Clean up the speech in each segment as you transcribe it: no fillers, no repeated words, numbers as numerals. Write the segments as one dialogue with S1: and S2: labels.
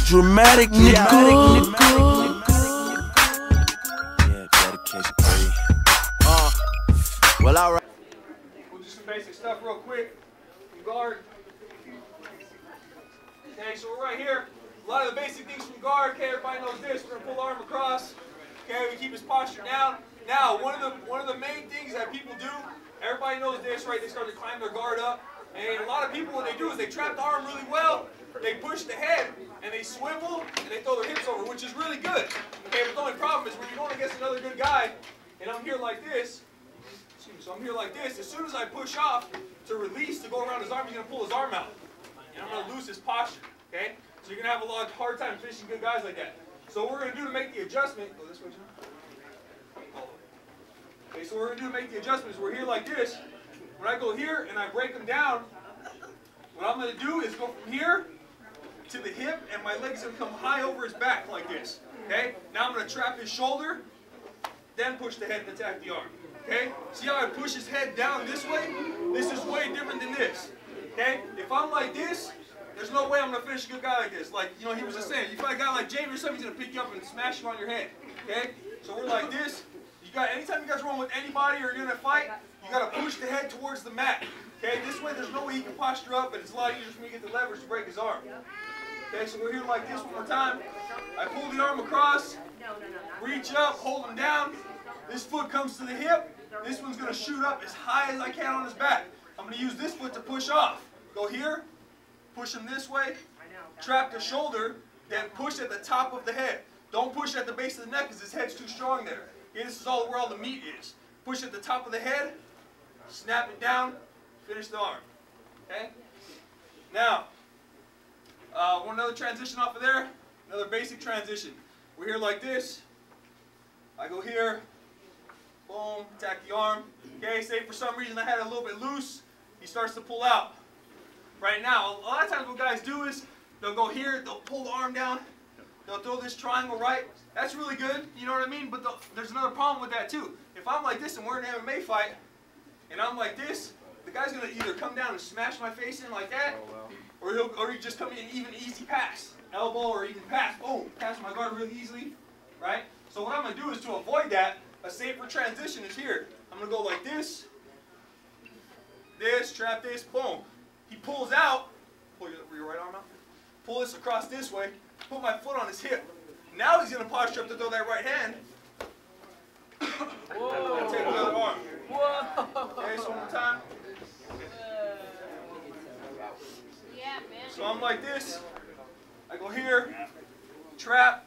S1: dramatic, nigga.
S2: Yeah, dedication free. Well, alright.
S3: We'll do some basic stuff real quick. From guard. Okay, so we're right here. A lot of the basic things from guard. Okay, everybody knows this. We're gonna pull the arm across. Okay, we keep his posture down. Now, one of the main things that people do, everybody knows this, right? They start to climb their guard up. And a lot of people, what they do is they trap the arm really well. They push the head and they swivel and they throw their hips over, which is really good. Okay, but the only problem is when you're going against another good guy, and I'm here like this. So I'm here like this. As soon as I push off to release to go around his arm, he's going to pull his arm out. And I'm going to lose his posture. Okay? So you're going to have a hard time finishing good guys like that. So what we're going to do to make the adjustment, go this way, John. Okay, so what we're going to do to make the adjustment is we're here like this. When I go here and I break him down, what I'm going to do is go from here to the hip, and my leg's going to come high over his back like this. Okay? Now I'm going to trap his shoulder, then push the head and attack the arm. Okay? See how I push his head down this way? This is way different than this. Okay? If I'm like this, there's no way I'm going to finish a good guy like this. Like, you know, he was just saying, if I got a guy like Jamie or something, he's going to pick you up and smash you on your head. Okay? So we're like this. Anytime you guys run with anybody or you're in a fight, you got to push the head towards the mat. Okay? This way there's no way he can posture up, and it's a lot easier for me to get the leverage to break his arm. Okay? So we're here like this one more time. I pull the arm across, reach up, hold him down. This foot comes to the hip. This one's going to shoot up as high as I can on his back. I'm going to use this foot to push off. Go here, push him this way, trap the shoulder, then push at the top of the head. Don't push at the base of the neck because his head's too strong there. Okay, this is where all the meat is. Push at the top of the head, snap it down, finish the arm. Okay? Now, another transition off of there, another basic transition. We're here like this. I go here. Boom, attack the arm. Okay, say for some reason I had it a little bit loose, he starts to pull out. Right now, a lot of times what guys do is they'll go here, they'll pull the arm down, they'll throw this triangle right. That's really good, you know what I mean? But there's another problem with that too. If I'm like this and we're in an MMA fight, and I'm like this, the guy's gonna either come down and smash my face in like that, or he'll just come in even easy pass, elbow or even pass. Boom, pass my guard really easily, right? So what I'm gonna do is to avoid that. A safer transition is here. I'm going to go like this, trap this, boom. He pulls out, pull your right arm out, pull this across this way, put my foot on his hip. Now he's going to posture up to throw that right hand. Whoa. And take the other arm. Whoa. Okay, so one more time. So I'm like this. I go here, trap,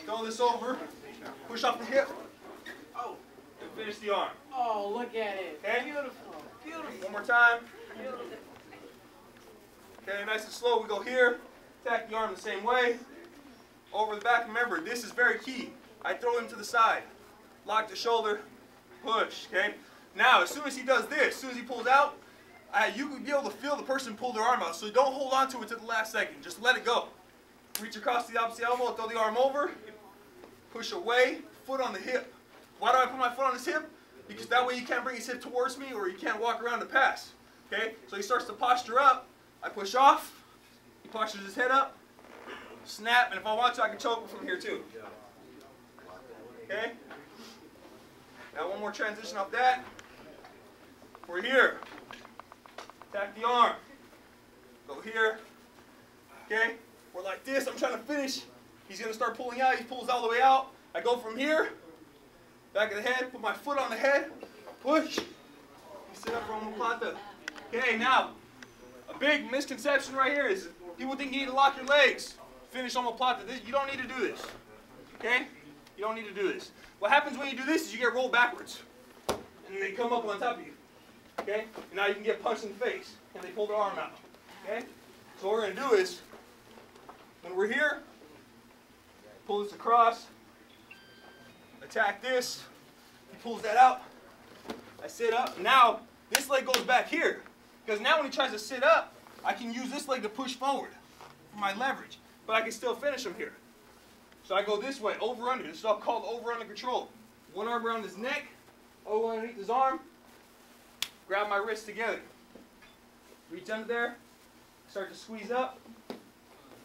S3: throw this over, push off the hip. And finish the arm.
S4: Oh, look at it.
S3: Okay?
S4: Beautiful. Beautiful.
S3: One more time. Okay, nice and slow. We go here. Attack the arm the same way. Over the back. Remember, this is very key. I throw him to the side. Lock the shoulder. Push. Okay? Now, as soon as he does this, as soon as he pulls out, you can be able to feel the person pull their arm out. So don't hold on to it to the last second. Just let it go. Reach across the opposite elbow. Throw the arm over. Push away. Foot on the hip. Why do I put my foot on his hip? Because that way he can't bring his hip towards me or he can't walk around to pass. Okay? So he starts to posture up. I push off. He postures his head up. Snap. And if I want to, I can choke him from here too. Okay? Now one more transition off that. We're here. Attack the arm. Go here. Okay? We're like this. I'm trying to finish. He's going to start pulling out. He pulls all the way out. I go from here. Back of the head, put my foot on the head, push. You sit up for omoplata. Okay, now, a big misconception right here is people think you need to lock your legs. Finish omoplata. You don't need to do this. Okay? You don't need to do this. What happens when you do this is you get rolled backwards. And they come up on top of you. Okay? And now you can get punched in the face. And they pull their arm out. Okay? So what we're going to do is, when we're here, pull this across. Attack this. He pulls that out. I sit up. Now, this leg goes back here. Because now when he tries to sit up, I can use this leg to push forward for my leverage. But I can still finish him here. So I go this way, over under. This is all called over under control. One arm around his neck, over underneath his arm. Grab my wrists together. Reach under there. Start to squeeze up.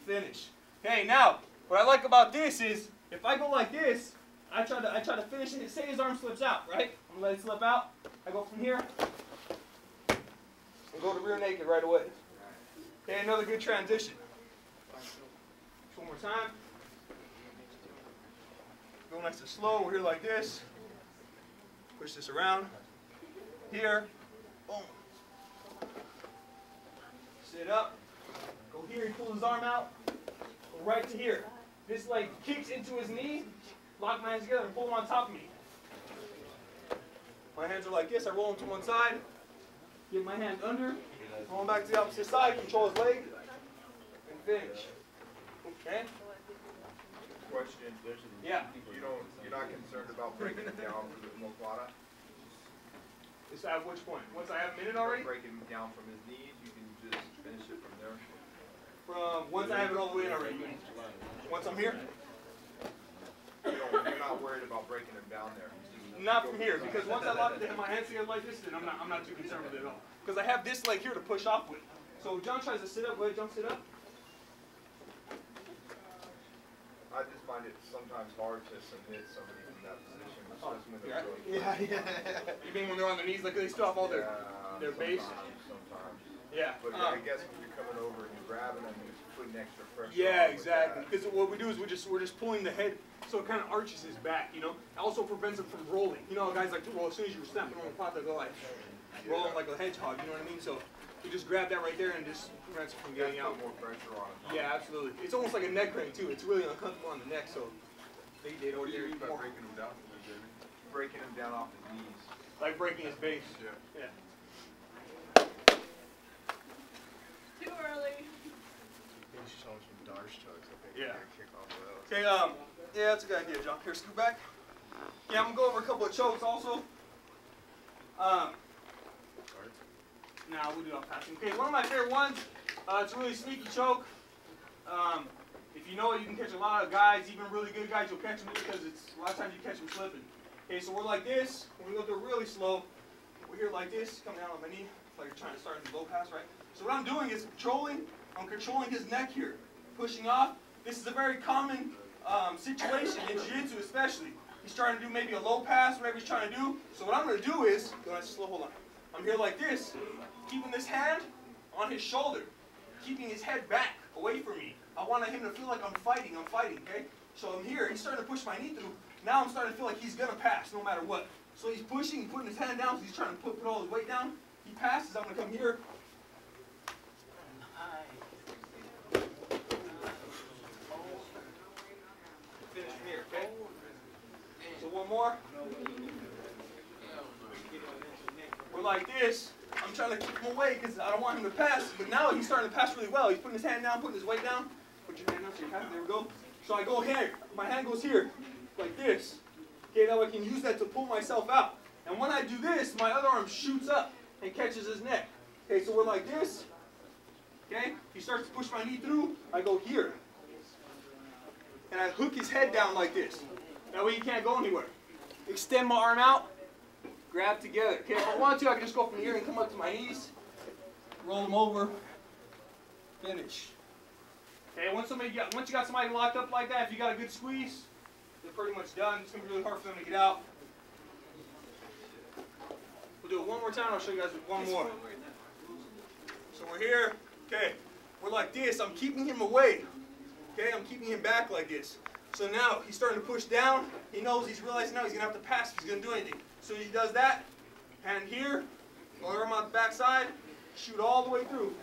S3: Finish. Okay, now what I like about this is if I go like this, I try to finish it. Say his arm slips out, right? I'm gonna let it slip out. I go from here and go to rear naked right away. Okay, another good transition. One more time. Go nice and slow. We're here like this. Push this around. Here. Boom. Sit up. Go here. He pulls his arm out. Go right to here. This leg kicks into his knee. Lock my hands together and pull him on top of me. My hands are like this. I roll him to one side. Get my hand under. Roll him back to the opposite side. Control his leg. And finish. Okay.
S1: Question.
S3: Yeah.
S1: You're not concerned about breaking it down for the Moklata?
S3: Is at which point? Once I have a minute already?
S1: Breaking him down from his knees, you can just finish it from there.
S3: Once I have it all the way in already. Once I'm here?
S1: You're not worried about breaking him down there.
S3: Not from here, because once I lock my hands together like this, then I'm not too concerned with it at all. Because I have this leg here to push off with. So if John tries to sit up, go ahead, John, sit up.
S1: I just find it sometimes hard to submit somebody from that position, especially when they're really
S3: Yeah. You mean when they're on their knees, like they still have all their base?
S1: Sometimes.
S3: Yeah.
S1: But I guess when you're coming over and you're grabbing them, you're putting extra pressure.
S3: Yeah, exactly. Because what we do is we're just pulling the head so it kind of arches his back, you know. It also prevents him from rolling. You know, guys like to roll as soon as you're snapping on the pot, they go like rolling like a hedgehog. You know what I mean? So you just grab that right there and just prevents it from getting out.
S1: Put more pressure on it.
S3: Yeah, absolutely. It's almost like a neck crank too. It's really uncomfortable on the neck, so they
S1: What do you mean by breaking him down? Breaking him down off his knees.
S3: like breaking his base.
S1: Yeah.
S4: Too early.
S3: Yeah. Okay, yeah, that's a good idea, John. Here, scoot back. Yeah, I'm gonna go over a couple of chokes also. Nah, we'll do it on passing. Okay, one of my favorite ones, it's a really sneaky choke. If you know it, you can catch a lot of guys, even really good guys, you'll catch them because it's a lot of times you catch them slipping. Okay, so we're like this. When we go through really slow, we're here like this, coming down on my knee, like you're trying to start in the low pass, right? So what I'm doing is I'm controlling his neck here, pushing off. This is a very common situation in jiu-jitsu especially. He's trying to do maybe a low pass, whatever he's trying to do. So what I'm going to do is, go ahead, slow, hold on. I'm here like this, keeping this hand on his shoulder, keeping his head back, away from me. I want him to feel like I'm fighting, okay? So I'm here, he's starting to push my knee through. Now I'm starting to feel like he's going to pass no matter what. So he's pushing, putting his hand down, so he's trying to put all his weight down. He passes, I'm going to come here. Finish from here, okay? So one more. We're like this. I'm trying to keep him away because I don't want him to pass. But now he's starting to pass really well. He's putting his hand down, putting his weight down. Put your hand down so you have it. There we go. So I go here. My hand goes here, like this. Okay, that way I can use that to pull myself out. And when I do this, my other arm shoots up and catches his neck. Okay, so we're like this. Okay, he starts to push my knee through. I go here. And I hook his head down like this. That way he can't go anywhere. Extend my arm out. Grab together. Okay, if I want to, I can just go from here and come up to my knees. Roll them over. Finish. Okay, once you got somebody locked up like that, if you got a good squeeze, they're pretty much done. It's going to be really hard for them to get out. We'll do it one more time. I'll show you guys one more. So we're here. Okay, we're like this. I'm keeping him away. Okay, I'm keeping him back like this. So now he's starting to push down. He knows, he's realizing now he's going to have to pass if he's going to do anything. So he does that. Hand here. Lower him on the back side. Shoot all the way through.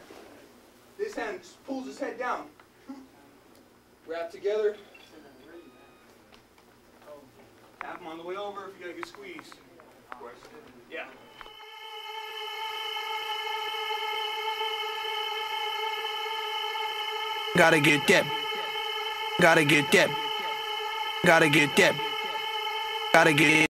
S3: This hand pulls his head down. Wrap together. Tap him on the way over if you got a good squeeze.
S1: Question?
S3: Yeah.
S2: Gotta get that. Gotta get that. Gotta get that. Gotta get it.